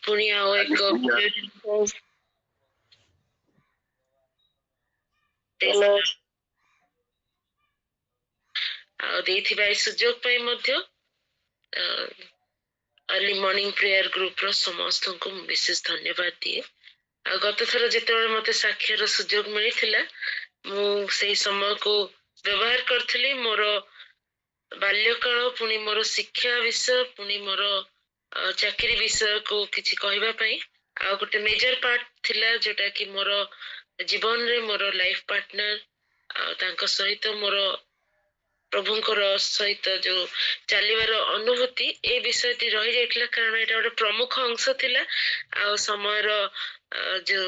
ପୁଣି ଆଉ ଏକ ଆଉ ଦେଇଥିବା এই ସୁଯୋଗ ପାଇଁ ମଧ୍ୟ अर्ली मॉर्निंग प्रेयर ग्रुप रो समस्तଙ୍କୁ विशेष धन्यवाद दिए। आ गत थर जेतेबेले मते साक्षर सुजोग मिलिथिला मु सेही समय को व्यवहार करथिली मोर बाल्यकाल पुनी मोर शिक्षा विषय पुनी मोर चाकरी विषय को किछि कहबा पई आ गोटे मेजर पार्ट थिला जोटा कि मोर जीवन रे मोर लाइफ पार्टनर आ तांको सहित मोर प्रभुंकर सहित जो चलिबार अनुभूति ए विषयटी रही जाइथिला कारण एटा गोटे प्रमुख अंश थिला आ समयर जो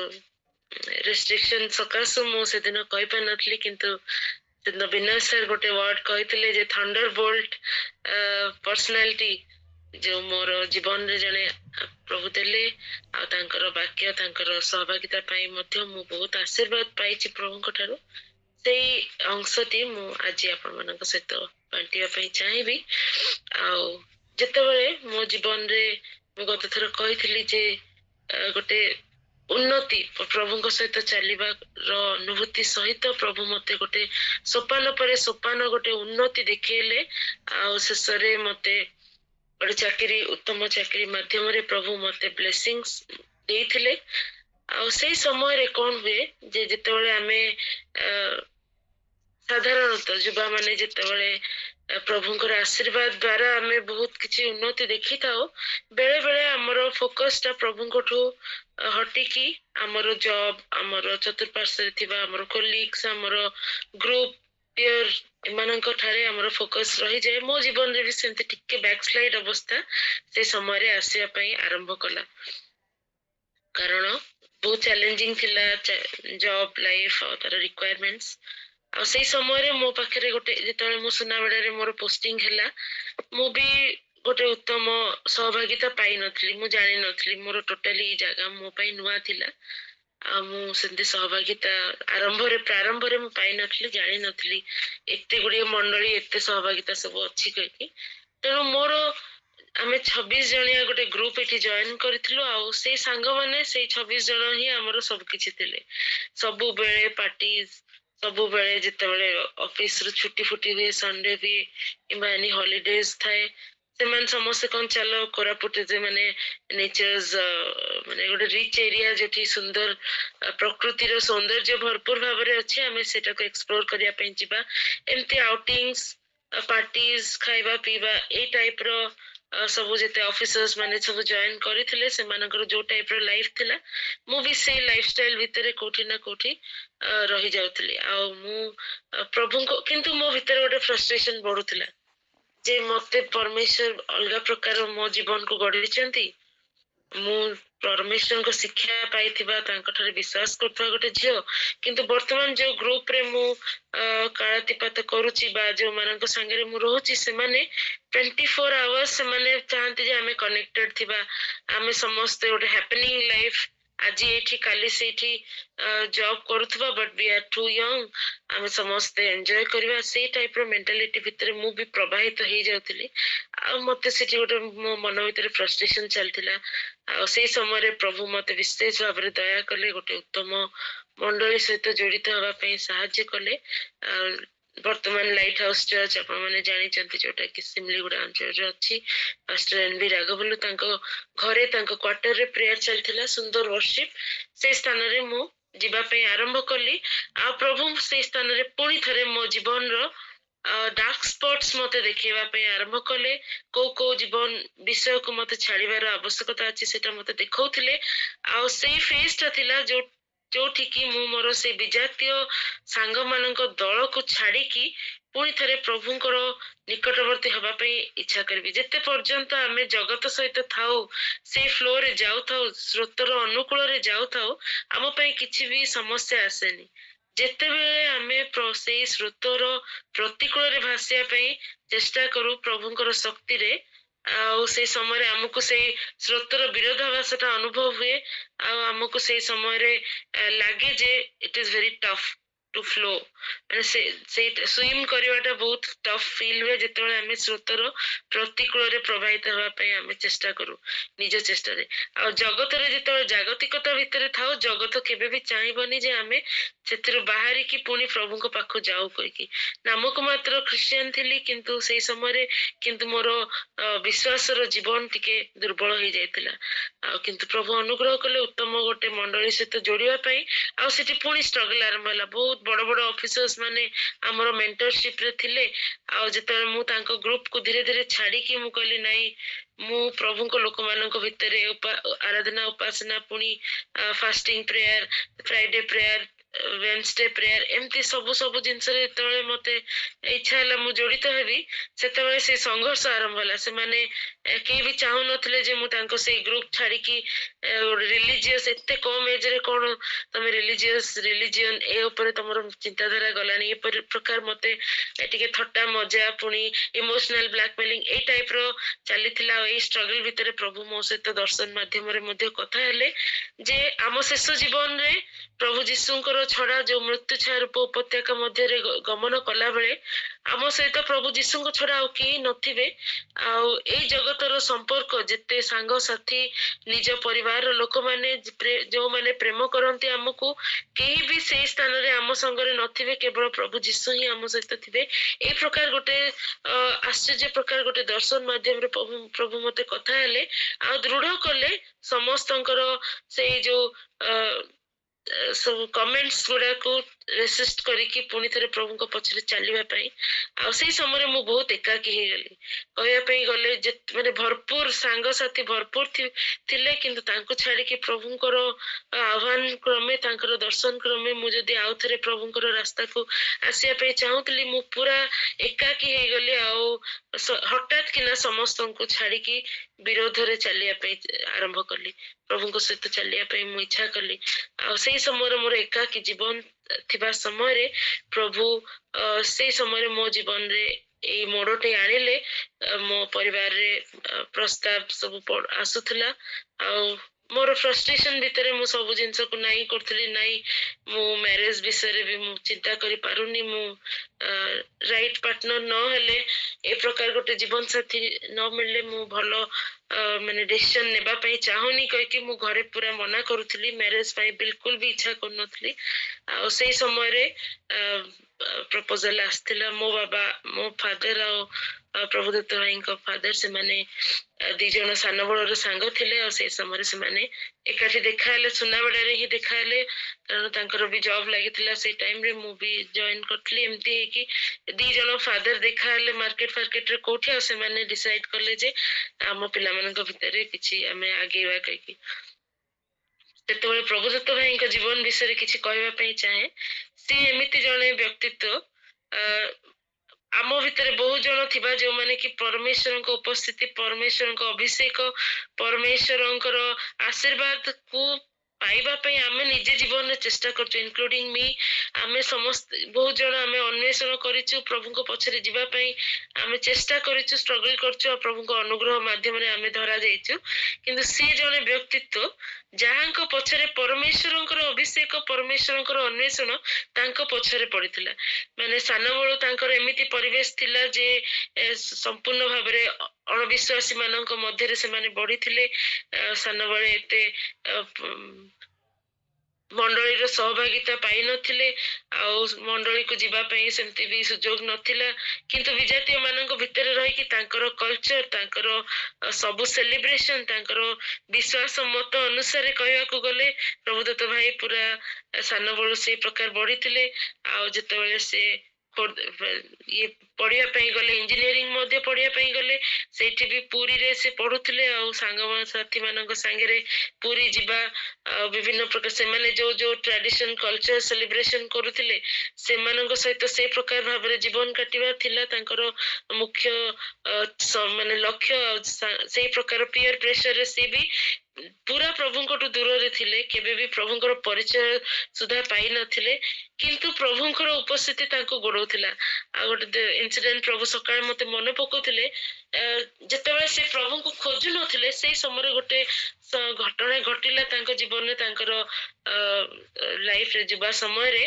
रेस्ट्रिक्शन सकाश मु से दिन कहि पा नथली किंतु सेदिन विनय सर गोटे वर्ड कहिथिले जे थंडर बोल्ट पर्सनालिटी जो मोर जीवन रे जने प्रभु देले आ तांकर वाक्य तांकर सहभागिता पाई मध्य मु बहुत आशीर्वाद पाइछि प्रभुंक ठारो सेही अंशटी मु आज आपण मानक सहित बांटिया पई चाहिबी आ जेतेबेले मो जीवन रे मु गत थर कहिथिली जे गोटे उन्नति प्रभुंक सहित चलिबा रो अनुभूति सहित प्रभु मते गोटे सोपान परे सोपान गोटे उन्नति देखेले आ शेषरे मते गोटे चाकरी उत्तम चाकरी माध्यम रे प्रभु मते ब्लेसिंग्स देइथिले आ सेही समय रे कोन हुए जे जेतेबेले आमे साधारणतः युवा माने जेतेबेले प्रभुंकर आशीर्वाद द्वारा आमे बहुत किछि उन्नति देखि थाओ बेले बेले हमरो फोकस ता प्रभुंकठु हटिकी हमरो जॉब हमरो चतुर्पार्श्व थिबा हमरो कोलिग्स हमरो ग्रुप पेयर एमानंक ठारे हमरो फोकस रही जाय मो जीवन रे भी सेंते टिके बैकस्लाइड अवस्था से समय रे आसिया पई आरंभ कला कारण बहुत चैलेंजिंग थिला जॉब लाइफ और तार रिक्वायरमेंट्स आ सेही समय रे मो पाखरे गोटे जेतले मो सुनाबेडा रे मोर पोस्टिंग हैला मु भी गोटे उत्तम सहभागिता पाई नथली मु जानि नथली मोर टोटली जगह मो पई नुआ थिला आ मु सेंते सहभागिता प्रारंभ रे मु पाई नथली जानि नथली एते गुडी मंडली एते सहभागिता सब अछि कहि तेनु मोर आमे 26 जणिया गोटे ग्रुप एठी जॉइन करथिलु आ सेही सांग माने सेही 26 जण ही हमरो सब किछि थिले सबु बेले पार्टीज सबु बेले जेतेबेले ऑफिस रो छुट्टी फुटी हुए संडे भी किबा एनी हॉलिडेज थाए सेमान समस्त कोन चलो कोरापुट जे माने नेचर्स माने गोटे रिच एरिया जेठी सुंदर प्रकृति रो सौंदर्य भरपूर भाबरे अछि हमें सेटा को एक्सप्लोर करिया पई जिबा एमती आउटिंग्स पार्टीज खाइबा पीबा ए टाइप रो सब जेते ऑफिसर्स माने सब जॉइन करिथिले सेमानकर जो टाइप रो लाइफ थिला मु भी से लाइफस्टाइल भितरे कोठी ना कोठी रही जाउथली आ मु प्रभु को किंतु मो भितर गोटे फ्रस्ट्रेशन बढ़ुथिला जे मते परमेश्वर अलगा प्रकार मो जीवन को गढिचंती मु परमेश्वर को शिक्षा पाइथिबा तांक ठारे विश्वास करथवा गोटे झियो किंतु वर्तमान जो ग्रुप रे मु काळातिपात करूची बा जो मानक संगे मु रहूची से माने 24 आवर्स से माने चाहते जे हमें कनेक्टेड थिबा हमें समस्त गोटे हैपनिंग लाइफ आज एठी काली सेठी जॉब करूथबा but we are too young हमें समस्त एंजॉय करबा से टाइप रो मेंटालिटी भितर मु भी प्रभावित हो जाउथली आ मते सेठी गोटे मो मन भितर फ्रस्ट्रेशन चलथिला आ से समय रे प्रभु मते विशेष भाबरे दया कले गोटे उत्तम मंडली सहित जड़ित हवा पई सहाय्य कले वर्तमान लाइट हाउस चर्च आपण माने जानि चंती जोटा कि सिमलीगुड़ा अंचल रे अछि पास्टर एनबी राघवलु तांको घरे तांको क्वार्टर रे प्रेयर चलथिला सुंदर वर्शिप से स्थान रे मु जिबा पई आरंभ कली आ प्रभु से स्थान रे पुनी थरे मो जीवन रो डार्क स्पॉट्स मते देखिबा पई आरंभ कले को जीवन विषय को मते छाड़ीबार आवश्यकता अछि सेटा मते देखौथिले आ सेही फेस्टा थिला जोठी कि मु मोर से विजातीय सांग मानक दल को छाड़ी की पुणी थरे प्रभुंकर निकटवर्ती हवा पई इच्छा करबी जेते पर्यंत आमे जगत सहित थाउ से फ्लो रे जाउ थाउ स्रोतर अनुकूल रे जाउ थाउ आम पई किछि भी समस्या आसेनी जेते बेले आमे से स्रोतर प्रतिकूल रे भासिया पई चेष्टा करू प्रभुंकर शक्ति रे आ से समय रे हमकु से स्रोतर विरोधाभासटा अनुभव हुए आ हमकु से समय रे लागे जे it is very tough to flow माने से स्विम करवाटा बहुत टफ फील हुए जिते आम स्रोतर प्रतिकूल रे प्रभावित होगापी आम चेष्टा करूँ निज चेष्टा आ जगत जो जागतिकता भितर था जगत केबे भी चाहबनी जे आम से बाहर की पुणी प्रभु को पाख जाऊ कहीकि नामक मात्र क्रिश्चियन थी किंतु से समय किंतु मोर विश्वास जीवन टिके दुर्बल हो जाता किंतु प्रभु अनुग्रह कले उत्तम गोटे मंडली सहित जोड़ापी आठ पुणी स्ट्रगल आरंभ है बहुत बड़ बड़ ऑफिसर्स माने आमर मेंटरशिप रे थिले जिते मुझे ग्रुप को धीरे धीरे छाड़ी मु कहली नाई मु प्रभु को लोक मान भितर आराधना उपासना पुणी fasting prayer Friday prayer Wednesday prayer एमती सब सब जिनस मत इच्छा है मु जड़ित हेबी से संघर्ष आरंभ है से माने कहीं भी चाहू नथिले जे मु तांको से ग्रुप छाड़ी की रिलीजियस एते कम एज रे कोन तमे रिलीजियन ए ऊपर तमरो चिंताधारा गलानी ए प्रकार मते टिके थट्टा मजा पुणी इमोशनल ब्लैकमेलिंग ए टाइप रो चलीथिला ए स्ट्रगल भितर प्रभु मो सहित दर्शन माध्यम रे मध्ये कथा हेले जे आम शेष जीवन रे प्रभु जीशुंकर छड़ा जो मृत्यु छाया रूप उपत्यका मध्य गमन कला बेले आम सहित प्रभु जीशु छड़ा कहीं नथिबे आ जगतर संपर्क जिते सांग साथी निज परिवार लोक माने जो माने प्रेम करती आमको कहीं भी से स्थान रे आम संगे नथिबे केवल प्रभु जीशु ही आम सहित थिबे ए प्रकार गोटे आश्चर्य प्रकार गोटे दर्शन माध्यम रे प्रभु मते कथा हेले आ दृढ़ कले समस्तंकर से जो सब कमेंट्स गुड़ा को रेसिस्ट करिकी पुणी थे प्रभु को पछरे चलवाई आई समय मु बहुत एकाकी हो गली कहवाई गले माने भरपूर सांग साथी भरपूर थिले किंतु तांको छाड़ी की प्रभुंकर आह्वान क्रमे तांकर दर्शन क्रमे मु जदि आउ थे प्रभुंकर रास्ता को आसिया चाहूली मु पूरा एकाकी हो गली हठात किना समस्त को छाड़ी की विरोध रे चलिया आरंभ कली प्रभु सहित चलिया मु इच्छा कली से समय मोर एकाकी जीवन थिबा समय रे प्रभु से समय मो जीवन रे ए मोड़टे आनिले मो परिवार रे प्रस्ताव सब आसुथला मोर फ्रस्ट्रेशन भितर मु सब जिनस को नाई करथली नाई मु मैरिज विषय रे भी मु चिंता करि पारुनी मु राइट पार्टनर न हेले ए प्रकार गोटे जीवन साथी न मिलले मु भलो माने डिसीजन नेबा पई चाहूनी कहि कि मु घरे पूरा मना करूथली मैरिज पई बिल्कुल भी इच्छा करनथली आ से समय रे प्रपोजल आस्थिला मो बाबा मो फादर आ प्रभुदत्त भाई को फादर से माने दी जण सान बड़र सांग थिले और से समय से माने एकाठी देखाले सुनाबेड़ा रे ही देखाले कारण तांकर भी जॉब लागिथिला से टाइम रे मु भी जॉइन करथली एमती है कि दी जण फादर देखाले मार्केट रे कोठी आ से माने डिसाइड करले जे आम पिला मानक भितर किछि हमें आगेवा कहि सेतबेले प्रभुदत्त भाई को जीवन विषय किछि कहबा पई चाहे सी एमिति जणे व्यक्तित्व आम भितर बहुत जन थिबा जो माने कि परमेश्वर को उपस्थिति परमेश्वर को अभिषेक परमेश्वर आशीर्वाद को पाइबा पई आमे निजे जीवन में चेष्टा करछु इंक्लूडिंग मी आमे समस्त बहुत जन आमे अन्वेषण करिछु प्रभु को पछरे जीवा पई आमे चेष्टा करिछु स्ट्रगल करछु प्रभु को अनुग्रह माध्यम रे आमे धरा जाइछु किंतु से जने व्यक्तित्व जहां पछरे परमेश्वर अभिषेक परमेश्वर अन्वेषण तांको पछरे पड़िथिला माने सान बळो तांकर एमिति परिवेश थिला जे संपूर्ण भाबरे अणविश्वासी मानक मध्य से माने बढ़िथिले सान बळे एते मंडली सहभागिता पाई नथिले मंडली को जीवा पई सेमती भी सुजोग नथिला किंतु विजातीय मानक भितर रही कि तांकर कल्चर तांकर सब सेलिब्रेशन तांकर विश्वास मत अनुसार कहवा को गले प्रभुदत्त भाई पूरा सान बळु से प्रकार बढ़िथिले जते बेले से ये पढ़िया पई गले इंजीनियरिंग मध्ये पढ़िया पई गले सेठी भी पूरी रे से पढुथिले सांग साथी मानक संगे पूरी जीवा विभिन्न प्रकार से माने जो जो ट्रेडिशन कल्चर सेलिब्रेशन करुथिले से मानक सहित से प्रकार भाबरे जीवन काटिबा थिला तांकर मुख्य माने लक्ष्य से प्रकार पीयर प्रेशर रे से भी पूरा प्रभु को दूर रे थिले केबे भी प्रभु को परिचय सुधा पाई नथिले किंतु प्रभु को उपस्थिति तांको गोडौथिला आ गोटे इंसिडेंट प्रभु सकाळ मते मन पकोथिले जतबे से प्रभु को खोजु नथिले से समय गोटे ଘଟଣା ଘଟିଲା ତାଙ୍କ ଜୀବନରେ ତାଙ୍କର ଲାଇଫରେ ଯିବା ସମୟରେ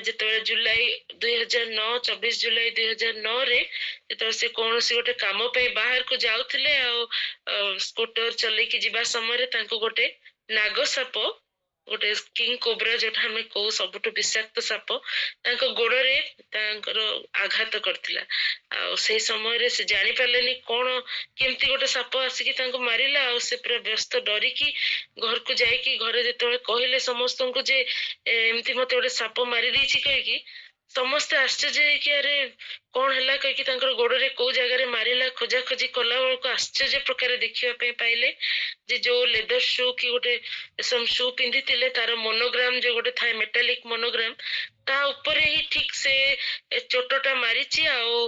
ଯେତେବେଳେ ଜୁଲାଇ 2009 24 ଜୁଲାଇ 2009ରେ ଯେତେବେଳେ ସେ କୌଣସି ଗୋଟେ କାମ ପାଇଁ ବାହାରକୁ ଯାଉଥିଲେ ଆଉ ସ୍କୁଟର ଚଲେଇକି ଯିବା ସମୟରେ ତାଙ୍କୁ ଗୋଟେ ନାଗ ସାପ ଗୋଟେ କିଙ୍ଗ କୋବ୍ରା ଯୋଉଟା ଆମେ କହୁ ସବୁଠୁ ବିଷାକ୍ତ ସାପ ତାଙ୍କ ଗୋଡରେ ତାଙ୍କର ଆଘାତ କରିଥିଲା ଆଉ ସେଇ ସମୟରେ ସେ ଜାଣିପାରିଲେନି କଣ କେମିତି ଗୋଟେ ସାପ ଆସିକି ତାଙ୍କୁ ମାରିଲା ଆଉ ସେ ପୁରା ବ୍ୟସ୍ତ ଡରିକି ଘରକୁ ଯାଇକି ଘରେ ଯେତେବେଳେ କହିଲେ ସମସ୍ତଙ୍କୁ ଯେ ଏମିତି ମତେ ଗୋଟେ ସାପ ମାରି ଦେଇଛି କହିକି ସମସ୍ତେ ଆଶ୍ଚର୍ଯ୍ୟ ହେଇକି ଆରେ କଣ ହେଲା କହିକି ତାଙ୍କର ଗୋଡରେ କୋଉ ଜାଗାରେ ମାରିଲା ଖୋଜାଖୋଜି କଲା ବେଳକୁ ଆଶ୍ଚର୍ଯ୍ୟ ପ୍ରକାର ଦେଖିବା ପାଇଁ ପାଇଲେ ଯେ ଯୋଉ ଲେଦର ସୁ କି ଗୋଟେ ସୁ ପିନ୍ଧିଥିଲେ ତାର ମୋନୋଗ୍ରାମ ଯୋଉ ଗୋଟେ ଥାଏ ମେଟାଲିକ ମୋନୋଗ୍ରାମ ତା ଉପରେ ହିଁ ଠିକ ସେ ଚୋଟଟା ମାରିଛି ଆଉ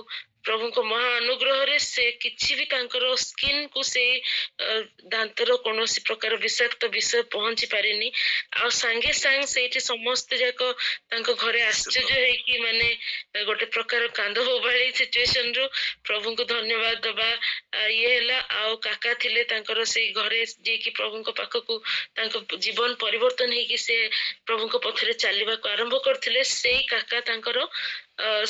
ପ୍ରଭୁଙ୍କ ମହା ଅନୁଗ୍ରହରେ ସେ କିଛି ବି ତାଙ୍କର ସ୍କିନ୍ କୁ ସେଇ ଦାନ୍ତର କୌଣସି ପ୍ରକାର ବିଷାକ୍ତ ବିଷୟ ପହଞ୍ଚି ପାରିନି ଆଉ ସାଙ୍ଗେ ସାଙ୍ଗେ ସେଇଠି ସମସ୍ତେ ଯାକ ତାଙ୍କ ଘରେ ଆଶ୍ଚର୍ଯ୍ୟ ହେଇକି ମାନେ ଗୋଟେ ପ୍ରକାର କାନ୍ଦ ବୋବାଳି ସିଚୁଏସନ ରୁ ପ୍ରଭୁଙ୍କୁ ଧନ୍ୟବାଦ ଦବା ଇଏ ହେଲା ଆଉ କାକା ଥିଲେ ତାଙ୍କର ସେଇ ଘରେ ଯିଏକି ପ୍ରଭୁଙ୍କ ପାଖକୁ ତାଙ୍କ ଜୀବନ ପରିବର୍ତ୍ତନ ହେଇକି ସେ ପ୍ରଭୁଙ୍କ ପଥରେ ଚାଲିବାକୁ ଆରମ୍ଭ କରିଥିଲେ ସେଇ କାକା ତାଙ୍କର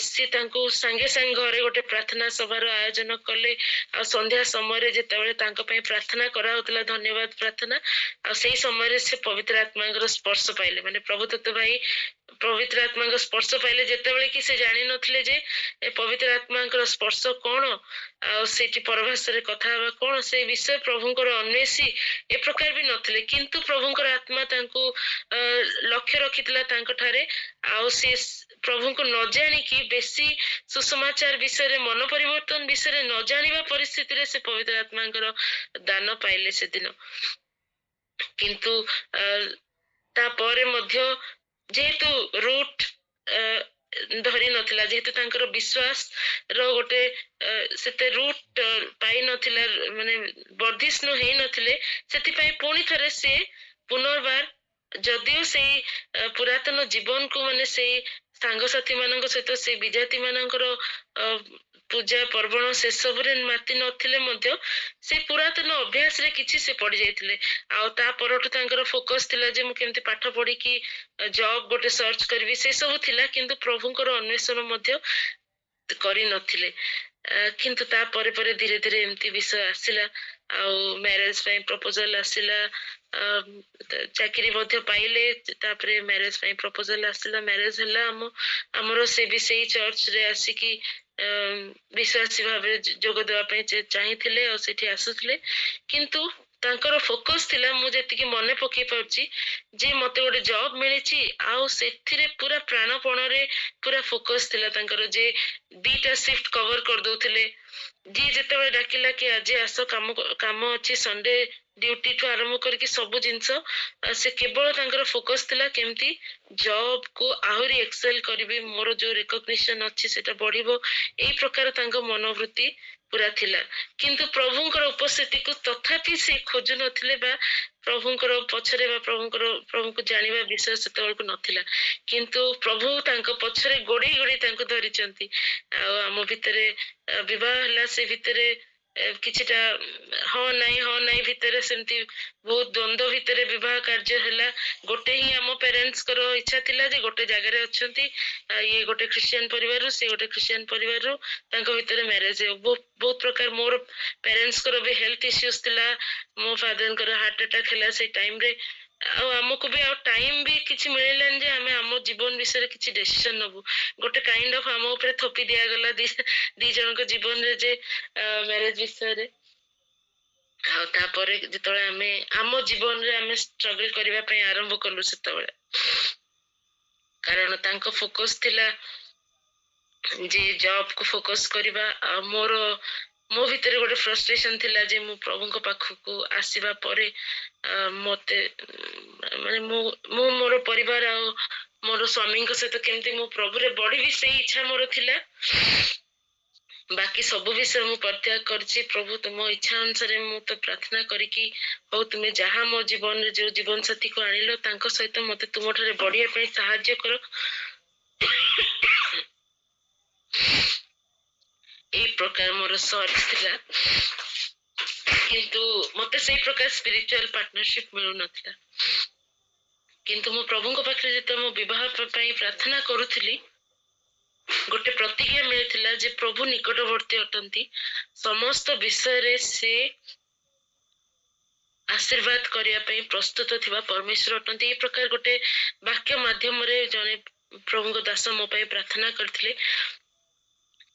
ସିଏ ତାଙ୍କୁ ସାଙ୍ଗେ ସାଙ୍ଗେ ଘରେ ଗୋଟେ ପ୍ରାର୍ଥନା ସଭାର ଆୟୋଜନ କଲେ ଆଉ ସନ୍ଧ୍ୟା ସମୟରେ ଯେତେବେଳେ ତାଙ୍କ ପାଇଁ ପ୍ରାର୍ଥନା କରାହଉଥିଲା ଧନ୍ୟବାଦ ପ୍ରାର୍ଥନା ଆଉ ସେଇ ସମୟରେ ସେ ପବିତ୍ର ଆତ୍ମାଙ୍କର ସ୍ପର୍ଶ ପାଇଲେ ମାନେ ପ୍ରଭୁ ତତ୍ତ୍ୱ ଭାଇ ପବିତ୍ର ଆତ୍ମାଙ୍କ ସ୍ପର୍ଶ ପାଇଲେ ଯେତେବେଳେ କି ସେ ଜାଣିନଥିଲେ ଯେ ଏ ପବିତ୍ର ଆତ୍ମାଙ୍କର ସ୍ପର୍ଶ କଣ ଆଉ ସେଇଠି ପରଭାଷାରେ କଥା ହେବା କଣ ସେ ବିଷୟ ପ୍ରଭୁଙ୍କର ଅନ୍ୱେଷୀ ଏ ପ୍ରକାର ବି ନଥିଲେ କିନ୍ତୁ ପ୍ରଭୁଙ୍କର ଆତ୍ମା ତାଙ୍କୁ ଲକ୍ଷ୍ୟ ରଖିଥିଲା ତାଙ୍କ ଠାରେ ଆଉ ସେ ପ୍ରଭୁଙ୍କୁ ନ ଜାଣିକି ବେଶୀ ସୁସମାଚାର ବିଷୟରେ ମନ ପରିବର୍ତ୍ତନ ବିଷୟରେ ନ ଜାଣିବା ପରିସ୍ଥିତିରେ ସେ ପବିତ୍ର ଆତ୍ମାଙ୍କର ଦାନ ପାଇଲେ ସେଦିନ କିନ୍ତୁ ତାପରେ ମଧ୍ୟ ଯେହେତୁ ରୁଟ୍ ଧରି ନଥିଲା ଯେହେତୁ ତାଙ୍କର ବିଶ୍ୱାସ ର ଗୋଟେ ସେତେ ରୁଟ୍ ପାଇ ନଥିଲା ମାନେ ବର୍ଦ୍ଧିଷ୍ଣୁ ହେଇନଥିଲେ ସେଥିପାଇଁ ପୁଣି ଥରେ ସେ ପୁନର୍ବାର ଯଦିଓ ସେଇ ପୁରାତନ ଜୀବନକୁ ମାନେ ସେଇ ସାଙ୍ଗସାଥି ମାନଙ୍କ ସହିତ ସେଇ ବିଜାତି ମାନଙ୍କର ପୂଜା ପର୍ବଣ ସେସବୁରେ ମାତି ନଥିଲେ ମଧ୍ୟ ସେ ପୁରାତନ ଅଭ୍ୟାସରେ କିଛି ସେ ପଡି ଯାଇଥିଲେ ଆଉ ତା ପରଠୁ ତାଙ୍କର ଫୋକସ ଥିଲା ଯେ ମୁଁ କେମିତି ପାଠ ପଢିକି ଜବ୍ ଗୋଟେ ସର୍ଚ୍ଚ କରିବି ସେ ସବୁ ଥିଲା କିନ୍ତୁ ପ୍ରଭୁଙ୍କର ଅନ୍ୱେଷଣ ମଧ୍ୟ କରିନଥିଲେ କିନ୍ତୁ ତାପରେ ପରେ ଧୀରେ ଧୀରେ ଏମିତି ବିଷୟ ଆସିଲା ଆଉ ମ୍ୟାରେଜ ପାଇଁ ପ୍ରପୋଜାଲ ଆସିଲା ଚାକିରି ମଧ୍ୟ ପାଇଲେ ତାପରେ ମ୍ୟାରେଜ ପାଇଁ ପ୍ରପୋଜାଲ ଆସିଲା ମ୍ୟାରେଜ ହେଲା ଆମର ସେ ବି ସେଇ ଚର୍ଚ୍ଚରେ ଆସିକି ବିଶ୍ୱାସୀ ଭାବରେ ଯୋଗ ଦେବା ପାଇଁ ଚାହିଁଥିଲେ ଆଉ ସେଠି ଆସୁଥିଲେ କିନ୍ତୁ ତାଙ୍କର ଫୋକସ ଥିଲା ମୁଁ ଯେତିକି ମନେ ପକେଇ ପାରୁଛି ଯେ ମତେ ଗୋଟେ ଜବ୍ ମିଳିଛି ଆଉ ସେଥିରେ ପୁରା ପ୍ରାଣପଣରେ ପୁରା ଫୋକସ ଥିଲା ତାଙ୍କର ଯେ ଦିଟା ସିଫ୍ଟ କଭର କରିଦଉଥିଲେ ଯିଏ ଯେତେବେଳେ ଡାକିଲା କି ଆଜି ଆସ କାମ ଅଛି ସଣ୍ଡେ ଡ୍ୟୁଟି ଠୁ ଆରମ୍ଭ କରିକି ସବୁ ଜିନିଷ ସେ କେବଳ ତାଙ୍କର ଫୋକସ ଥିଲା କେମିତି ଜବ୍ କୁ ଆହୁରି ଏକ୍ସେଲ କରିବି ମୋର ଯୋଉ ରେକଗ୍ନିସନ ଅଛି ସେଟା ବଢିବ ଏଇ ପ୍ରକାର ତାଙ୍କ ମନୋବୃତ୍ତି ପୁରା ଥିଲା କିନ୍ତୁ ପ୍ରଭୁଙ୍କର ଉପସ୍ଥିତିକୁ ତଥାପି ସେ ଖୋଜୁ ନଥିଲେ ବା ପ୍ରଭୁଙ୍କର ପଛରେ ବା ପ୍ରଭୁଙ୍କୁ ଜାଣିବା ବିଷୟ ସେତେବେଳକୁ ନଥିଲା କିନ୍ତୁ ପ୍ରଭୁ ତାଙ୍କ ପଛରେ ଗୋଡେଇ ଗୋଡେଇ ତାଙ୍କୁ ଧରିଛନ୍ତି ଆଉ ଆମ ଭିତରେ ବିବାହ ହେଲା ସେ ଭିତରେ କିଛିଟା ହଁ ନାଇଁ ଭିତରେ ସେମିତି ବହୁତ ଦ୍ୱନ୍ଦ୍ୱ ଭିତରେ ବିବାହ କାର୍ଯ୍ୟ ହେଲା ଗୋଟେ ହିଁ ଆମ ପ୍ୟାରେଣ୍ଟସଙ୍କର ଇଚ୍ଛା ଥିଲା ଯେ ଗୋଟେ ଜାଗାରେ ଅଛନ୍ତି ଇଏ ଗୋଟେ ଖ୍ରୀଷ୍ଟିଆନ ପରିବାରରୁ ସେ ଗୋଟେ ଖ୍ରୀଷ୍ଟିଆନ ପରିବାରରୁ ତାଙ୍କ ଭିତରେ ମ୍ୟାରେଜ ବହୁତ ପ୍ରକାର ମୋର ପ୍ୟାରେଣ୍ଟସଙ୍କର ବି ହେଲ୍ଥ ଇସ୍ୟୁଜ ଥିଲା ମୋ ଫାଦରଙ୍କର ହାର୍ଟ ଆଟାକ ହେଲା ସେଇ ଟାଇମରେ ଆଉ ଆମକୁ ବି ଆଉ ଟାଇମ ବି କିଛି ମିଳିଲାନି ଯେ ଆମେ ଆମ ଜୀବନ ବିଷୟରେ କିଛି ଡେସିସନ ନବୁ ଗୋଟେ କାଇଣ୍ଡ ଅଫ ଆମ ଉପରେ ଥୋପି ଦିଆଗଲା ଦି ଜଣଙ୍କ ଜୀବନରେ ଯେ ମ୍ୟାରେଜ ବିଷୟରେ ଆଉ ତାପରେ ଯେତେବେଳେ ଆମେ ଆମ ଜୀବନରେ ଆମେ ଷ୍ଟ୍ରଗଲ କରିବା ପାଇଁ ଆରମ୍ଭ କଲୁ ସେତେବେଳେ କାରଣ ତାଙ୍କ ଫୋକସ ଥିଲା ଯେ ଜବ୍ କୁ ଫୋକସ କରିବା ଆଉ ମୋ ଭିତରେ ଗୋଟେ ଫ୍ରଷ୍ଟ୍ରେସନ ଥିଲା ଯେ ମୁଁ ପ୍ରଭୁଙ୍କ ପାଖକୁ ଆସିବା ପରେ ମତେ ମାନେ ମୁଁ ମୋର ପରିବାର ଆଉ ମୋର ସ୍ୱାମୀଙ୍କ ସହିତ କେମିତି ମୁଁ ପ୍ରଭୁରେ ବଢିବି ସେଇ ଇଚ୍ଛା ମୋର ଥିଲା ବାକି ସବୁ ବିଷୟ ମୁଁ ପରିତ୍ୟାଗ କରିଛି ପ୍ରଭୁ ତୁମ ଇଚ୍ଛା ଅନୁସାରେ ମୁଁ ତ ପ୍ରାର୍ଥନା କରିକି ହଉ ତୁମେ ଯାହା ମୋ ଜୀବନରେ ଯୋଉ ଜୀବନ ସାଥୀକୁ ଆଣିଲ ତାଙ୍କ ସହିତ ମତେ ତୁମଠାରେ ବଢିବା ପାଇଁ ସାହାଯ୍ୟ କର ଏଇ ପ୍ରକାର ମୋର ସର୍ଚ୍ଚ ଥିଲା କିନ୍ତୁ ମତେ ସେଇ ପ୍ରକାର ସ୍ପିରିଚୁଆଲ ପାର୍ଟନରସିପ ମିଳୁନଥିଲା। କିନ୍ତୁ ମୁଁ ପ୍ରଭୁଙ୍କ ପାଖରେ ଯେତେବେଳେ ମୋ ବିବାହ ପାଇଁ ପ୍ରାର୍ଥନା କରୁଥିଲି, ଗୋଟେ ପ୍ରତିଜ୍ଞା ମିଳିଥିଲା ଯେ ପ୍ରଭୁ ନିକଟବର୍ତ୍ତୀ ଅଟନ୍ତି, ସମସ୍ତ ବିଷୟରେ ସେ ଆଶୀର୍ବାଦ କରିବା ପାଇଁ ପ୍ରସ୍ତୁତ ଥିବା ପରମେଶ୍ୱର ଅଟନ୍ତି। ଏ ପ୍ରକାର ଗୋଟେ ବାକ୍ୟ ମାଧ୍ୟମରେ ଜଣେ ପ୍ରଭୁଙ୍କ ଦାସ ମୋ ପାଇଁ ପ୍ରାର୍ଥନା କରିଥିଲେ।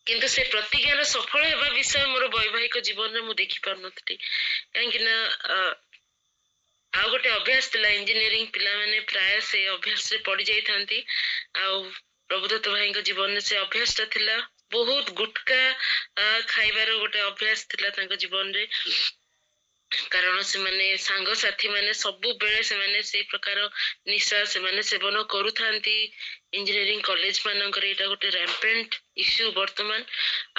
କିନ୍ତୁ ସେ ପ୍ରତିଜ୍ଞାର ସଫଳ ହେବା ବିଷୟ ମୋର ବୈବାହିକ ଜୀବନରେ ମୁଁ ଦେଖିପାରୁନଥିଲି। କାହିଁକି ନା ଆଉ ଗୋଟେ ଅଭ୍ୟାସ ଥିଲା, ଇଞ୍ଜିନିୟରିଂ ପିଲାମାନେ ପ୍ରାୟ ସେ ଅଭ୍ୟାସରେ ପଡି ଯାଇଥାନ୍ତି। ଆଉ ପ୍ରଭୁଦତ୍ତ ଭାଇଙ୍କ ଜୀବନରେ ସେ ଅଭ୍ୟାସଟା ଥିଲା। ବହୁତ ଗୁଟକା ଖାଇବାର ଗୋଟେ ଅଭ୍ୟାସ ଥିଲା ତାଙ୍କ ଜୀବନରେ। କାରଣ ସେମାନେ ସାଙ୍ଗସାଥୀ ମାନେ ସବୁବେଳେ ସେମାନେ ସେଇ ପ୍ରକାର ନିଶା ସେମାନେ ସେବନ କରୁଥାନ୍ତି। ଇଞ୍ଜିନିୟରିଂ କଲେଜ ମାନଙ୍କରେ ଏଇଟା ଗୋଟେ ରାମ୍ପେଣ୍ଟ ଇସ୍ୟୁ ବର୍ତ୍ତମାନ।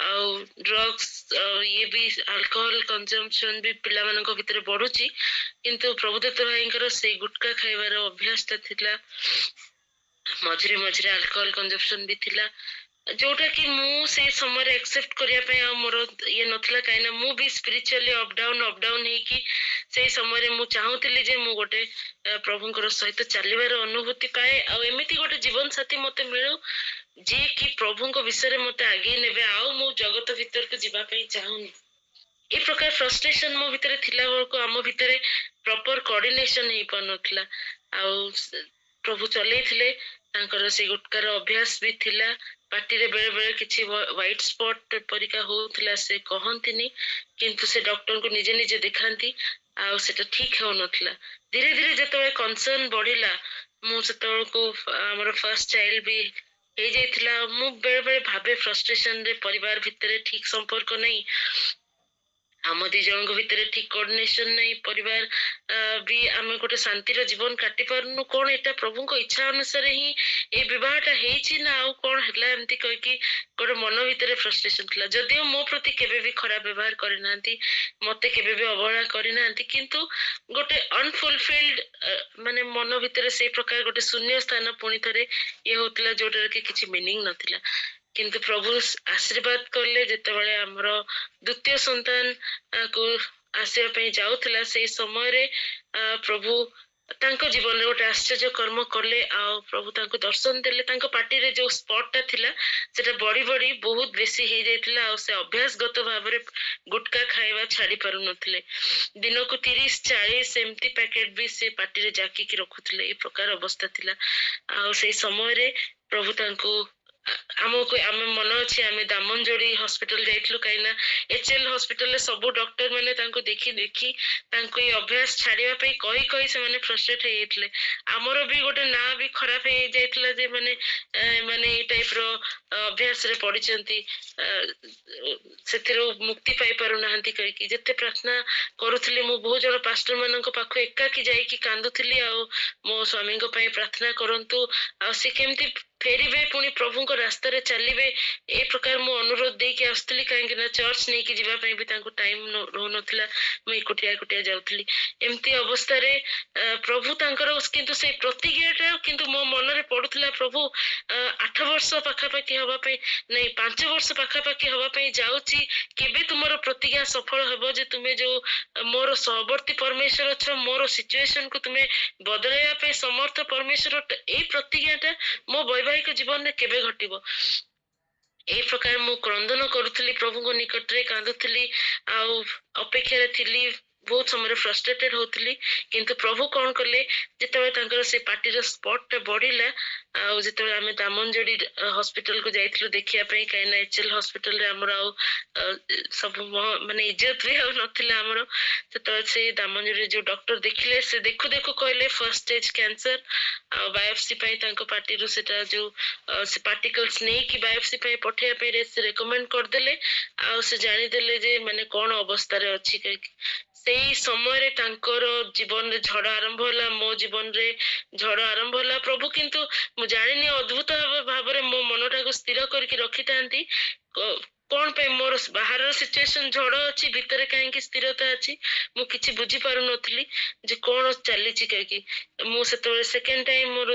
ଆଉ ଡ୍ରଗ୍ସ ଇଏ ବି ଆଲକୋହଲ କନଜମ୍ପସନ ବି ପିଲାମାନଙ୍କ ଭିତରେ ବଢୁଛି। କିନ୍ତୁ ପ୍ରଭୁଦତ୍ତ ଭାଇଙ୍କର ସେଇ ଗୁଟକା ଖାଇବାର ଅଭ୍ୟାସଟା ଥିଲା। ମଝିରେ ମଝିରେ ଆଲକୋହଲ କନଜମ୍ପସନ ବି ଥିଲା, ଯୋଉଟା କି ମୁଁ ସେଇ ସମୟରେ ଆକ୍ସେପ୍ଟ କରିବା ପାଇଁ ଆଉ ମୋର ଇଏ ନଥିଲା। କାହିଁକିନା ମୁଁ ବି ସ୍ପିରିଚୁଆଲି ଅପଡାଉନ ହେଇକି ସେଇ ସମୟରେ ମୁଁ ଚାହୁଁଥିଲି ଯେ ମୁଁ ଗୋଟେ ପ୍ରଭୁଙ୍କର ସହିତ ଚାଲିବାର ଅନୁଭୂତି ପାଏ, ଆଉ ଏମିତି ଗୋଟେ ଜୀବନ ସାଥୀ ମତେ ମିଳୁ ଯିଏ କି ପ୍ରଭୁଙ୍କ ବିଷୟରେ ମତେ ଆଗେଇ ନେବେ। ଆଉ ମୁଁ ଜଗତ ଭିତରକୁ ଯିବା ପାଇଁ ଚାହୁଁନି। ଏ ପ୍ରକାର ଫ୍ରଷ୍ଟ୍ରେସନ ମୋ ଭିତରେ ଥିଲା ବେଳକୁ ଆମ ଭିତରେ ପ୍ରପର କୋଅର୍ଡିନେସନ ହେଇପାରୁନଥିଲା। ଆଉ ପ୍ରଭୁ ଚଲେଇଥିଲେ, ତାଙ୍କର ସେ ଗୁଟକାର ଅଭ୍ୟାସ ବି ଥିଲା। ପାଟିରେ ବେଳେ ବେଳେ କିଛି ହ୍ୱାଇଟ ସ୍ପଟ ପରିକା ହଉଥିଲା, ସେ କହନ୍ତିନି କିନ୍ତୁ ସେ ଡକ୍ଟରଙ୍କୁ ନିଜେ ନିଜେ ଦେଖାନ୍ତି, ଆଉ ସେଟା ଠିକ ହଉନଥିଲା। ଧୀରେ ଧୀରେ ଯେତେବେଳେ କନସର୍ନ ବଢିଲା, ମୁଁ ସେତେବେଳକୁ ଆମର ଫାର୍ଷ୍ଟ ଚାଇଲ୍ଡ ବି ହେଇଯାଇଥିଲା। ମୁଁ ବେଳେ ବେଳେ ଭାବେ ଫ୍ରଷ୍ଟ୍ରେସନ ରେ ପରିବାର ଭିତରେ ଠିକ ସମ୍ପର୍କ ନାହିଁ, ଆମ ଦି ଜଣଙ୍କ ଭିତରେ ଠିକ କୋଅର୍ଡିନେସନ ନାହିଁ, ପରିବାର ବି ଆମେ ଗୋଟେ ଶାନ୍ତିର ଜୀବନ କାଟି ପାରୁନୁ। କଣ ଏଇଟା ପ୍ରଭୁଙ୍କ ଇଚ୍ଛା ଅନୁସାରେ ହିଁ ଏଇ ବିବାହଟା ହେଇଛି ନା ଆଉ କଣ ହେଲା, ଏମିତି କହିକି ଗୋଟେ ମନ ଭିତରେ ଫ୍ରଷ୍ଟ୍ରେସନ ଥିଲା। ଯଦିଓ ମୋ ପ୍ରତି କେବେ ବି ଖରାପ ବ୍ୟବହାର କରିନାହାନ୍ତି, ମତେ କେବେ ବି ଅବହେଳା କରିନାହାନ୍ତି, କିନ୍ତୁ ଗୋଟେ ଅନଫୁଲଫିଲ୍ଡ ମାନେ ମନ ଭିତରେ ସେଇ ପ୍ରକାର ଗୋଟେ ଶୂନ୍ୟ ସ୍ଥାନ ପୁଣି ଥରେ ଇଏ ହଉଥିଲା, ଯୋଉଟାରେ କି କିଛି ମିନିଂ ନଥିଲା। କିନ୍ତୁ ପ୍ରଭୁ ଆଶୀର୍ବାଦ କଲେ, ଯେତେବେଳେ ଆମର ଦ୍ୱିତୀୟ ସନ୍ତାନ କୁ ଆସିବା ପାଇଁ ଯାଉଥିଲା, ସେଇ ସମୟରେ ପ୍ରଭୁ ତାଙ୍କ ଜୀବନରେ ଗୋଟେ ଆଶ୍ଚର୍ଯ୍ୟ କର୍ମ କଲେ। ଆଉ ପ୍ରଭୁ ତାଙ୍କୁ ଦର୍ଶନ ଦେଲେ। ତାଙ୍କ ପାଟିରେ ଯୋଉ ସ୍ପଟଟା ଥିଲା ସେଟା ବଢି ବଢି ବହୁତ ବେଶୀ ହେଇଯାଇଥିଲା, ଆଉ ସେ ଅଭ୍ୟାସଗତ ଭାବରେ ଗୁଟକା ଖାଇବା ଛାଡି ପାରୁନଥିଲେ। ଦିନକୁ 30-40 ଏମିତି ପ୍ୟାକେଟ ବି ସେ ପାଟିରେ ଜାକିକି ରଖୁଥିଲେ। ଏ ପ୍ରକାର ଅବସ୍ଥା ଥିଲା। ଆଉ ସେଇ ସମୟରେ ପ୍ରଭୁ ତାଙ୍କୁ ଆମେ ମନେ ଅଛି, ଆମେ ଦାମନଯୋଡି ହସ୍ପିଟାଲ ଯାଇଥିଲୁ। କାହିଁକିନା HL ହସ୍ପିଟାଲରେ ସବୁ ଡକ୍ଟର ମାନେ ତାଙ୍କୁ ଦେଖି ଦେଖି ତାଙ୍କୁ ଏଇ ଅଭ୍ୟାସ ଛାଡିବା ପାଇଁ କହି କହି ସେମାନେ ଫ୍ରଷ୍ଟ୍ରେଟ ହେଇଯାଇଥିଲେ। ଆମର ବି ଗୋଟେ ନାଁ ବି ଖରାପ ହେଇଯାଇଥିଲା ଯେ ମାନେ ଏଇ ଟାଇପ ର ଅଭ୍ୟାସରେ ପଡିଛନ୍ତି, ସେଥିରୁ ମୁକ୍ତି ପାଇ ପାରୁନାହାନ୍ତି କହିକି ଯେତେ ପ୍ରାର୍ଥନା କରୁଥିଲି। ମୁଁ ବହୁତ ଜଣ ପାଷ୍ଟର ମାନଙ୍କ ପାଖକୁ ଏକାକି ଯାଇକି କାନ୍ଦୁଥିଲି, ଆଉ ମୋ ସ୍ୱାମୀଙ୍କ ପାଇଁ ପ୍ରାର୍ଥନା କରନ୍ତୁ, ଆଉ ସେ କେମିତି ଫେରିବେ, ପୁଣି ପ୍ରଭୁଙ୍କ ରାସ୍ତାରେ ଚାଲିବେ, ଏ ପ୍ରକାର ମୁଁ ଅନୁରୋଧ ଦେଇକି ଆସୁଥିଲି। କାହିଁକି ନା ଚର୍ଚ୍ଚ ନେଇକି ଯିବା ପାଇଁ ବି ତାଙ୍କୁ ଟାଇମ ରହୁନଥିଲା, ମୁଁ ଏକୁଟିଆ ଯାଉଥିଲି। ଏମିତି ଅବସ୍ଥାରେ ପ୍ରଭୁ ତାଙ୍କର କିନ୍ତୁ ସେଇ ପ୍ରତିଜ୍ଞାଟା କିନ୍ତୁ ମୋ ମନରେ ପଡୁଥିଲା, ପ୍ରଭୁ 8 ବର୍ଷ ପାଖାପାଖି ହବା ପାଇଁ, ନାଇଁ 5 ବର୍ଷ ପାଖାପାଖି ହବା ପାଇଁ ଯାଉଛି, କେବେ ତୁମର ପ୍ରତିଜ୍ଞା ସଫଳ ହେବ ଯେ ତୁମେ ଯୋଉ ମୋର ସହବର୍ତ୍ତୀ ପରମେଶ୍ୱର ଅଛ, ମୋର ସିଚୁଏସନକୁ ତୁମେ ବଦଳାଇବା ପାଇଁ ସମର୍ଥ ପରମେଶ୍ୱର, ଏଇ ପ୍ରତିଜ୍ଞାଟା ମୋ ବୈବାହିକ ଜୀବନରେ କେବେ ଘଟିବ। ଏଇ ପ୍ରକାର ମୁଁ କ୍ରନ୍ଦନ କରୁଥିଲି ପ୍ରଭୁଙ୍କ ନିକଟରେ, କାନ୍ଦୁଥିଲି, ଆଉ ଅପେକ୍ଷାରେ ଥିଲି, ବହୁତ ସମୟରେ ଫ୍ରଷ୍ଟ୍ରେଟେଡ ହଉଥିଲି। କିନ୍ତୁ ପ୍ରଭୁ କଣ କଲେ, ଯେତେବେଳେ ତାଙ୍କର ସେ ପାଟିର ସ୍ପଟଟା ବଢିଲା, ଆଉ ଯେତେବେଳେ ଆମେ ଦାମନଯୋଡି ହସ୍ପିଟାଲକୁ ଯାଇଥିଲୁ ଦେଖିବା ପାଇଁ, କାହିଁକିନା HL ହସ୍ପିଟାଲରେ ଆମର ଆଉ ସବୁ ମାନେ ଇଜ୍ଜତ ବି ଆଉ ନଥିଲା ଆମର। ସେତେବେଳେ ସେ ଦାମନଯୋଡିରେ ଯୋଉ ଡକ୍ଟର ଦେଖିଲେ, ସେ ଦେଖୁ ଦେଖୁ କହିଲେ ଫାର୍ଷ୍ଟ ଷ୍ଟେଜ କ୍ୟାନ୍ସର, ଆଉ ବାୟୋପ୍ସି ପାଇଁ ତାଙ୍କ ପାଟିରୁ ସେଟା ଯୋଉ ସେ ପାର୍ଟିକଲ୍ସ ନେଇକି ବାୟୋପ୍ସି ପାଇଁ ପଠେଇବା ପାଇଁ ସେ ରେକମେଣ୍ଡ କରିଦେଲେ। ଆଉ ସେ ଜାଣିଦେଲେ ଯେ ମାନେ କଣ ଅବସ୍ଥାରେ ଅଛି କହିକି। ସେଇ ସମୟରେ ତାଙ୍କର ଜୀବନରେ ଝଡ ଆରମ୍ଭ ହେଲା, ମୋ ଜୀବନରେ ଝଡ ଆରମ୍ଭ ହେଲା। ପ୍ରଭୁ କିନ୍ତୁ ମୁଁ ଜାଣିନି ଅଦ୍ଭୁତ ଭାବରେ ମୋ ମନଟାକୁ ସ୍ଥିର କରିକି ରଖିଥାନ୍ତି। कौन पे मोर बाहर सिचुएशन झड़ अच्छी भितर कहीं स्थिरता अच्छी मु किछि बुझी पारु नथली जे कौन चली कहीं मु सेकेंड टाइम मोर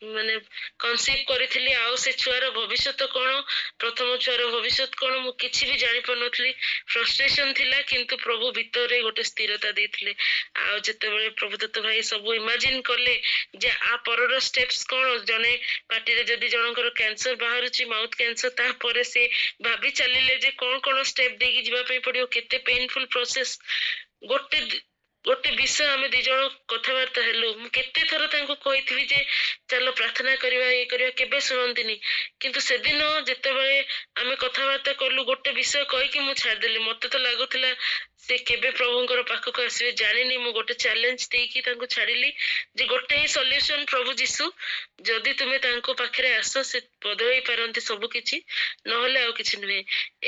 माने कनसीव करिथिली आउ से छुआर भविष्यत कौन प्रथम छुआर भविष्यत कौन मु किछि भी जानि पार नथली फ्रस्ट्रेशन थिला किंतु प्रभु भितर गोटे स्थिरता देथिले आउ जेतेबेले प्रभु दत्त भाई सब इमेजिन करले जे आ परर स्टेप्स कौन जने पार्टी रे जदी जनकर कैंसर बाहरुची माउथ कैंसर ता परे से भाभी चलिले जे कौन कौन स्टेप देगी जीवा पे पड़ियो केते पेनफुल प्रोसेस गोटे गोटे विषय आमे दी जण कथबार्ता हेलु मु केते थर तांको कहिथिबी जे चलो प्रार्थना करिवा ये करिवा केबे सुनंतिनी किंतु सेदिन जेतेबेले आमे कथबार्ता करलु गोटे विषय कहि कि मु छाड़ देली मते तो लागुथिला से केबे प्रभुंकर पाखक आसीबे जानिनी मु गोटे चैलेंज देकी तांको छाड़िली जे गोटे ही सॉल्यूशन प्रभु जीसु जदि तुमे तांको पाखरे आसो से बदलाई पारंती सब किछि नहले आउ किछि नुहे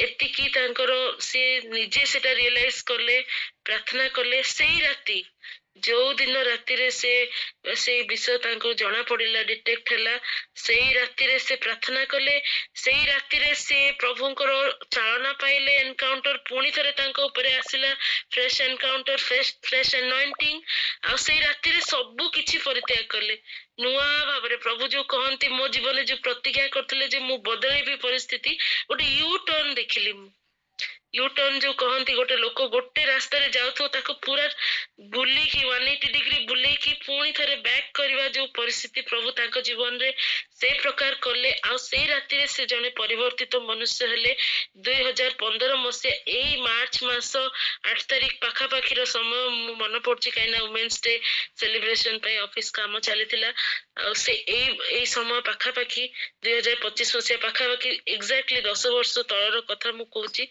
एतिकी तांकर से निजे सेटा रियलाइज करले प्रार्थना करले सेई राती जो दिन राति रे से विषय तांको जना पड़िला डिटेक्ट हैला सेई राति रे से प्रार्थना करले सेई राति रे से प्रभुंकर चालना पाइले एनकाउंटर पुणी थरे तांको ऊपर आसिला फ्रेश एनकाउंटर फ्रेश एनॉइंटिंग आ सेई राति रे सब किछि परित्याग करले नुआ भाबरे प्रभु जो कहंती मो जीवन जो प्रतिज्ञा करथिले जे मु बदलेबी परिस्थिति गोटे यू टर्न देखिली यू टर्न जो कहंती गोटे लोक गोटे रास्ता रे जाउथो ताको पूरा बुली की 180 डिग्री बुली की पुणी थरे बैक करवा जो परिस्थिति प्रभु ताको जीवन रे से प्रकार करले आ से राति रे से जने परिवर्तित मनुष्य हेले 2015 मसे एई मार्च मास 8 तारिख पाखा पाखीर समय मन पड़ची काइना वुमेन्स डे सेलिब्रेशन पे ऑफिस काम चलीथिला आ से एई समय पाखा पाखी 2025 मसे पाखा पाखी एग्जैक्टली 10 वर्ष तळर कथा मु कहूची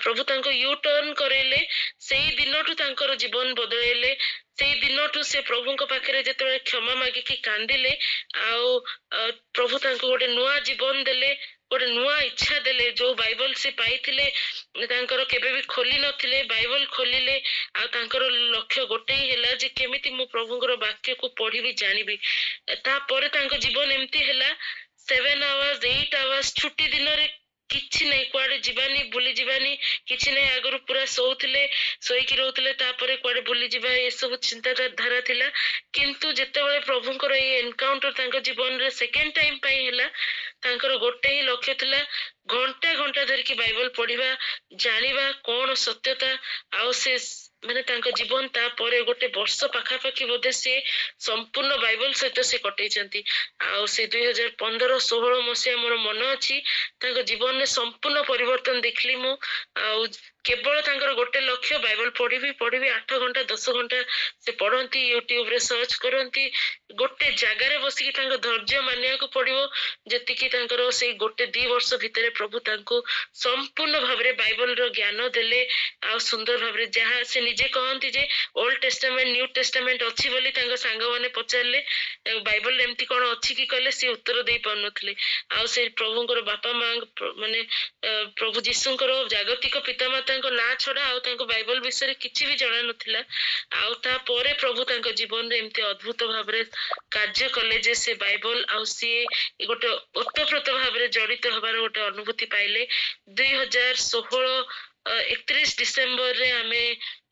प्रभु तांको यू टर्न करेले सेई दिनटु तांकर जीवन बदलेले सेई दिनटु से प्रभुंक पाखरे जेतेबेले क्षमा मागी कि कांदिले आउ प्रभु तांको गोटे नुआ जीवन देले गोटे नुआ इच्छा देले जो बाइबल से पाइथिले तांकर केबे भी खोली नथिले बाइबल खोलिले आ तांकर लक्ष्य गोटे ही हैला जे केमिति मु प्रभुंकर वाक्य को पढिबी जानिबी ता परे तांको जीवन एम्ति हैला 7 आवर्स 8 आवर्स छुट्टी दिन रे किछि नै कुआडे जीवानी बुली जीवानी किछि नै आगरु पूरा सोउथिले सोईकी रहउथिले तापरे कुआडे बुली जीवा ए सब चिंता धारा थिला किंतु जेतेबेले प्रभुंकर ए एनकाउंटर तांको जीवन रे सेकेंड टाइम पाई हैला तांकर गोटे ही लक्ष्य थिला घंटा घंटा धरि की बाइबल पढिबा जानिबा कोन सत्यता आ से माने तांको जीवन ता परे गोटे वर्ष पाखा पाखी बोधे से संपूर्ण बाइबल सहित से कटैचंती आ से 2015-16 मसिया मोर मन अछि तांको जीवन में संपूर्ण परिवर्तन देखली मु आ केवल तांकर गोटे लक्ष्य बाइबल पढ़ी 8 घंटा 10 घंटा से पढ़ती यूट्यूब रे सर्च करती गोटे जगार बसिकी तांको धैर्य मानिया को पड़िबो जेतिकी तांकर से गोटे 2 वर्ष भितर प्रभु तांको संपूर्ण भाबरे बाइबल रो ज्ञान देले आ सुंदर भाबरे जहा से निजे कहंती जे ओल्ड टेस्टामेंट न्यू टेस्टामेंट अछि बोली तांको सांग माने पचारले बाइबल एम्ति कोन अछि कि कहले से उत्तर देई पानथले आ से प्रभुंकर बापा मां माने प्रभु जीसुंकर जागतिक पितामाता ना छड़ा आ बाइबल विषय किछि भी जणा नथिला आ ता परे प्रभु तांको जीवन रे एम्ति अद्भुत भाबरे कार्य कले जे से बाइबल आ सी गोटे ओतप्रोत भाबरे जड़ित हबार गोटे अनुभूति पाइले 2016 31 डिसेम्बर रे आमे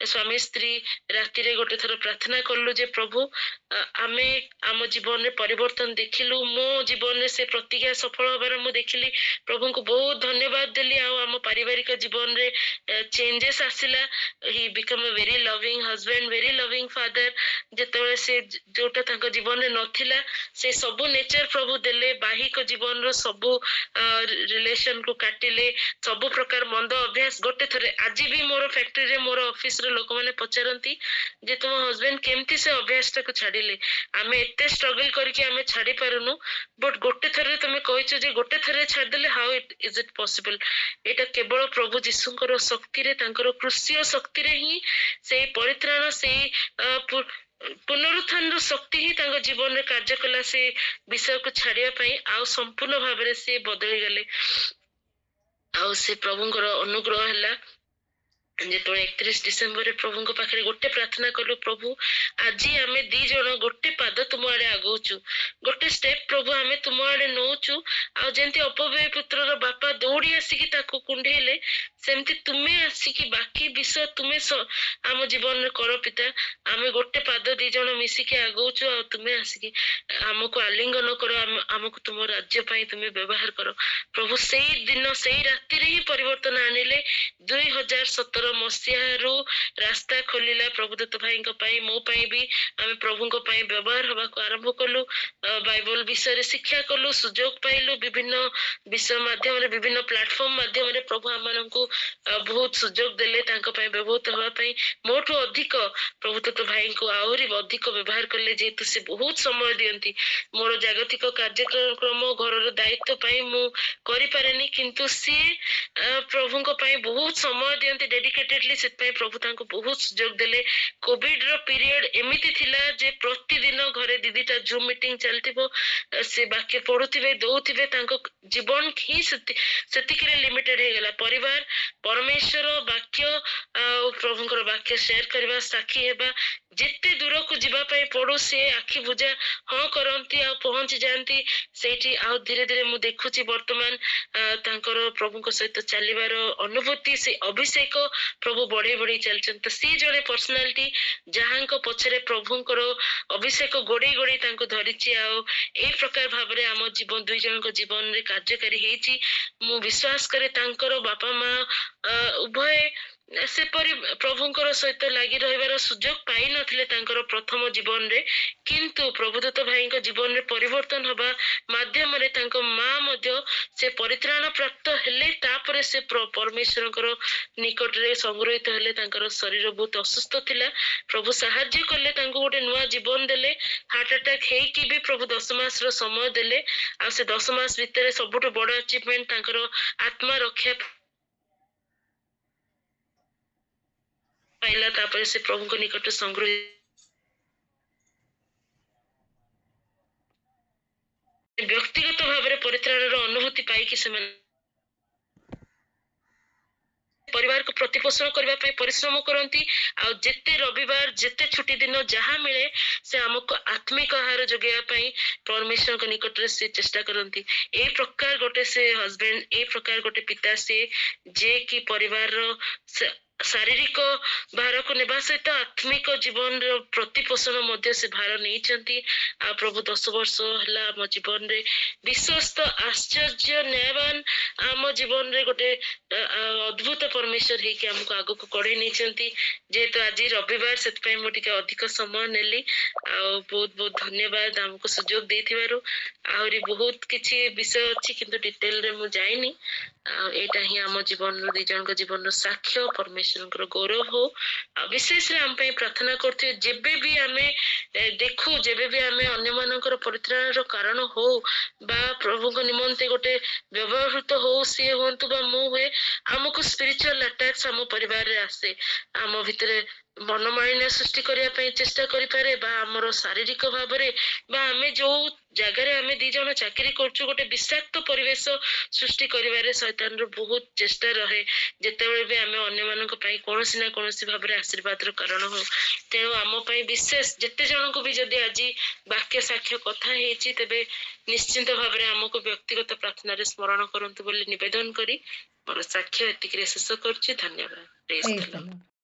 स्वामी स्त्री राति रे गोटे थर प्रार्थना करलु जे प्रभु आमे आम जीवन रे परिवर्तन देखिलु मो जीवन रे से प्रतिज्ञा सफल होबार मु देखिली प्रभु को बहुत धन्यवाद देली आ आम पारिवारिक जीवन रे चेंजेस आसिला he become a very loving husband very loving father जेतेबेले से जोटा तांको जीवन रे नथिला से सब नेचर प्रभु देले बाहिक जीवन रो सब रिलेशन को काटिले सब प्रकार मंद अभ्यास गोटे थरे आज भी मोर फैक्ट्री रे मोर ऑफिस रे लोक माने पचारंती जे तुम हस्बैंड केमती से अभ्यास को छाड़िले आमे एते स्ट्रगल करके आमे छाड़ी पारुनु बट गोटे थरे तुमे कहिছো जे गोटे थरे छाड़ देले हाउ इज इट पॉसिबल एटा केवल प्रभु जीसुंकर शक्ति रे तांकर कृष्य शक्ति रे ही से परित्राण से पुनरुत्थान शक्ति ही तांको जीवन रे कार्य कला से विषय को छाड़िया पई आ संपूर्ण भाव से बदली गले आ से प्रभुंकर अनुग्रह हैला ଯେତେବେଳେ 31 ଡିସେମ୍ବରରେ ପ୍ରଭୁଙ୍କ ପାଖରେ ଗୋଟେ ପ୍ରାର୍ଥନା କଲୁ, ପ୍ରଭୁ ଆଜି ଆମେ 2 ଜଣ ଗୋଟେ ପାଦ ତୁମ ଆଡେ ଆଗଉଛୁ, ଗୋଟେ ଷ୍ଟେପ ପ୍ରଭୁ ଆମେ ତୁମ ଆଡେ ନଉଛୁ। ଆଉ ଯେମିତି ଅପବ୍ୟୟ ପୁତ୍ରର ବାପା ଦୌଡ଼ି ଆସିକି ତାକୁ କୁଣ୍ଢେଇଲେ, ସେମିତି ତୁମେ ଆସିକି ବାକି ବିଷୟ ତୁମେ ଆମ ଜୀବନରେ କର ପିତା। ଆମେ ଗୋଟେ ପାଦ 2 ଜଣ ମିଶିକି ଆଗଉଛୁ, ଆଉ ତୁମେ ଆସିକି ଆମକୁ ଆଲିଙ୍ଗନ କର, ଆମକୁ ତୁମ ରାଜ୍ୟ ପାଇଁ ତୁମେ ବ୍ୟବହାର କର ପ୍ରଭୁ। ସେଇ ଦିନ ସେଇ ରାତିରେ ହିଁ ପରିବର୍ତ୍ତନ ଆଣିଲେ। 2017 ମସିହାରୁ ରାସ୍ତା ଖୋଲିଲା ପ୍ରଭୁଦତ୍ତ ଭାଇଙ୍କ ପାଇଁ, ମୋ ପାଇଁ ବି। ଆମେ ପ୍ରଭୁଙ୍କ ପାଇଁ ବ୍ୟବହାର ହବାକୁ ଆରମ୍ଭ କଲୁ, ବାଇବଲ ବିଷୟରେ ଶିକ୍ଷା କଲୁ, ସୁଯୋଗ ପାଇଲୁ, ବିଭିନ୍ନ ବିଷୟ ମାଧ୍ୟମରେ, ବିଭିନ୍ନ ପ୍ଲାଟଫର୍ମ ମାଧ୍ୟମରେ ପ୍ରଭୁ ଆମମାନଙ୍କୁ ବହୁତ ସୁଯୋଗ ଦେଲେ ତାଙ୍କ ପାଇଁ ବ୍ୟବହୃତ ହେବା ପାଇଁ। ମୋଠୁ ଅଧିକ ପ୍ରଭୁଦତ୍ତ ଭାଇଙ୍କୁ ଆହୁରି ଅଧିକ ବ୍ୟବହାର କଲେ, ଯେହେତୁ ସେ ବହୁତ ସମୟ ଦିଅନ୍ତି। ମୋର ଜାଗତିକ କାର୍ଯ୍ୟକ୍ରମ ଘରର ଦାୟିତ୍ୱ ପାଇଁ ମୁଁ କରିପାରେନି, କିନ୍ତୁ ସିଏ ପ୍ରଭୁଙ୍କ ପାଇଁ ବହୁତ ସମୟ ଦିଅନ୍ତି ଡେଡିକେଟେଡଲି। ସେଥିପାଇଁ ପ୍ରଭୁ ତାଙ୍କୁ ବହୁତ ସୁଯୋଗ ଦେଲେ। କୋଭିଡ ର ପିରିୟଡ ଏମିତି ଥିଲା ଯେ ପ୍ରତିଦିନ ଘରେ 2-2ଟା ଜୁମ୍ ମିଟିଂ ଚାଲିଥିବ, ସେ ବାକ୍ୟ ପଢୁଥିବେ, ଦଉଥିବେ। ତାଙ୍କ ଜୀବନ ହିଁ ସେତିକିରେ ଲିମିଟେଡ ହେଇଗଲା। ପରିବାର, ପରମେଶ୍ୱର, ବାକ୍ୟ ଆଉ ପ୍ରଭୁଙ୍କର ବାକ୍ୟ ସେୟାର କରିବା, ସାକ୍ଷୀ ହେବା, ଯେତେ ଦୂରକୁ ଯିବା ପାଇଁ ପଡୁ ସେ ଆଖି ବୁଜା ହଁ କରନ୍ତି ଆଉ ପହଞ୍ଚି ଯାଆନ୍ତି ସେଇଠି। ଆଉ ଧୀରେ ଧୀରେ ମୁଁ ଦେଖୁଛି ବର୍ତ୍ତମାନ ତାଙ୍କର ପ୍ରଭୁଙ୍କ ସହିତ ଚାଲିବାର ଅନୁଭୂତି, ସେ ଅଭିଷେକ ପ୍ରଭୁ ବଢେଇ ବଢେଇ ଚାଲିଛନ୍ତି। ତ ସେ ଜଣେ ପର୍ସନାଲିଟି ଯାହାଙ୍କ ପଛରେ ପ୍ରଭୁଙ୍କର ଅଭିଷେକ ଗୋଡେଇ ଗୋଡେଇ ତାଙ୍କୁ ଧରିଛି, ଆଉ ଏଇ ପ୍ରକାର ଭାବରେ ଆମ ଜୀବନ 2 ଜଣଙ୍କ ଜୀବନରେ କାର୍ଯ୍ୟକାରୀ ହେଇଛି। ମୁଁ ବିଶ୍ୱାସ କରେ ତାଙ୍କର ବାପା ମା ଉଭୟ ସେପରି ପ୍ରଭୁଙ୍କର ସହିତ ଲାଗି ରହିବାର ସୁଯୋଗ ପାଇନଥିଲେ ତାଙ୍କର ପ୍ରଥମ ଜୀବନରେ, କିନ୍ତୁ ପ୍ରଭୁଦତ୍ତ ଭାଇଙ୍କ ଜୀବନରେ ପରିବର୍ତ୍ତନ ହବା ମାଧ୍ୟମରେ ତାଙ୍କ ମା ମଧ୍ୟ ସେ ପରିତ୍ରାଣ ପ୍ରାପ୍ତ ହେଲେ। ତାପରେ ସେ ପରମେଶ୍ୱରଙ୍କର ନିକଟରେ ସଂଗୃହୀତ ହେଲେ। ତାଙ୍କର ଶରୀର ବହୁତ ଅସୁସ୍ଥ ଥିଲା, ପ୍ରଭୁ ସାହାଯ୍ୟ କଲେ, ତାଙ୍କୁ ଗୋଟେ ନୂଆ ଜୀବନ ଦେଲେ। ହାର୍ଟ ଆଟାକ ହେଇକି ବି ପ୍ରଭୁ 10 ମାସର ସମୟ ଦେଲେ, ଆଉ ସେ 10 ମାସ ଭିତରେ ସବୁଠୁ ବଡ ଆଚିଭମେଣ୍ଟ ତାଙ୍କର ଆତ୍ମା ରକ୍ଷା ପାଇଲା। ତାପରେ ସେ ପ୍ରଭୁଙ୍କ ନିକଟରେ ସଂଗୃହୀତ, ବ୍ୟକ୍ତିଗତ ଭାବରେ ପରିତ୍ରାଣର ଅନୁଭୂତି ପାଇକି ସେମାନେ ପରିବାରକୁ ପ୍ରତିପୋଷଣ କରିବା ପାଇଁ ପରିଶ୍ରମ କରନ୍ତି। ଆଉ ଯେତେ ରବିବାର, ଯେତେ ଛୁଟି ଦିନ ଯାହା ମିଳେ, ସେ ଆମକୁ ଆତ୍ମିକ ଆହାର ଯୋଗାଇବା ପାଇଁ ପରମେଶ୍ୱରଙ୍କ ନିକଟରେ ସେ ଚେଷ୍ଟା କରନ୍ତି। ଏଇ ପ୍ରକାର ଗୋଟେ ସେ ହଜବେଣ୍ଡ, ଏଇ ପ୍ରକାର ଗୋଟେ ପିତା ସେ, ଯେ କି ପରିବାରର ଶାରୀରିକ ଭାରକୁ ନେବା ସହିତ ଆତ୍ମିକ ଜୀବନର ପ୍ରତିପୋଷଣ ମଧ୍ୟ ସେ ଭାର ନେଇଛନ୍ତି। ଆଉ ପ୍ରଭୁ 10 ବର୍ଷ ହେଲା ଆମ ଜୀବନରେ ବିଶ୍ୱସ୍ତ, ଆଶ୍ଚର୍ଯ୍ୟ, ନ୍ୟାୟବାନ, ଆମ ଜୀବନରେ ଗୋଟେ ଅଦ୍ଭୁତ ପରମେଶ୍ୱର ହେଇକି ଆମକୁ ଆଗକୁ କଢେଇ ନେଇଛନ୍ତି। ଯେହେତୁ ଆଜି ରବିବାର, ସେଥିପାଇଁ ମୁଁ ଟିକେ ଅଧିକ ସମୟ ନେଲି। ଆଉ ବହୁତ ବହୁତ ଧନ୍ୟବାଦ ଆମକୁ ସୁଯୋଗ ଦେଇଥିବାରୁ। ଆହୁରି ବହୁତ କିଛି ବିଷୟ ଅଛି, କିନ୍ତୁ ଡିଟେଲରେ ମୁଁ ଯାଇନି। ଆଉ ଏଇଟା ହିଁ ଆମ ଜୀବନର 2 ଜଣଙ୍କ ଜୀବନର ସାକ୍ଷ୍ୟ। ପରମେଶ୍ୱରଙ୍କର ଗୌରବ ହଉ। ଆଉ ବିଶେଷରେ ଆମ ପାଇଁ ପ୍ରାର୍ଥନା କରୁଥିବେ। ଯେବେ ବି ଆମେ ଦେଖୁ, ଯେବେ ବି ଆମେ ଅନ୍ୟମାନଙ୍କର ପରିତ୍ରାଣର କାରଣ ହଉ ବା ପ୍ରଭୁଙ୍କ ନିମନ୍ତେ ଗୋଟେ ବ୍ୟବହୃତ ହଉ, ସିଏ ହୁଅନ୍ତୁ ବା ମୁଁ ହୁଏ, ଆମକୁ ସ୍ପିରିଚୁଆଲ ଆଟାକ୍ସ ଆମ ପରିବାରରେ ଆସେ। ଆମ ଭିତରେ ମନମାଳିନ୍ୟ ସୃଷ୍ଟି କରିବା ପାଇଁ ଚେଷ୍ଟା କରିପାରେ, ବା ଆମର ଶାରୀରିକ ଭାବରେ, ବା ଆମେ ଯୋଉ ଜାଗାରେ ଆମେ 2 ଜଣ ଚାକିରି କରୁଛୁ, ଗୋଟେ ବିଷାକ୍ତ ପରିବେଶ ସୃଷ୍ଟି କରିବାରେ ଶୈତାନର ବହୁତ ଚେଷ୍ଟା ରହେ, ଯେତେବେଳେ ବି ଆମେ ଅନ୍ୟମାନଙ୍କ ପାଇଁ କୌଣସି ନା କୌଣସି ଭାବରେ ଆଶୀର୍ବାଦର କାରଣ ହଉ। ତେଣୁ ଆମ ପାଇଁ ବିଶେଷ, ଯେତେ ଜଣଙ୍କୁ ବି ଯଦି ଆଜି ବାକ୍ୟ ସାକ୍ଷ୍ୟ କଥା ହେଇଛି, ତେବେ ନିଶ୍ଚିନ୍ତ ଭାବରେ ଆମକୁ ବ୍ୟକ୍ତିଗତ ପ୍ରାର୍ଥନାରେ ସ୍ମରଣ କରନ୍ତୁ ବୋଲି ନିବେଦନ କରି ମୋର ସାକ୍ଷ୍ୟ ଏତିକିରେ ଶେଷ କରୁଛି। ଧନ୍ୟବାଦ। ପ୍ରେଜ୍ ଦ ଲର୍ଡ।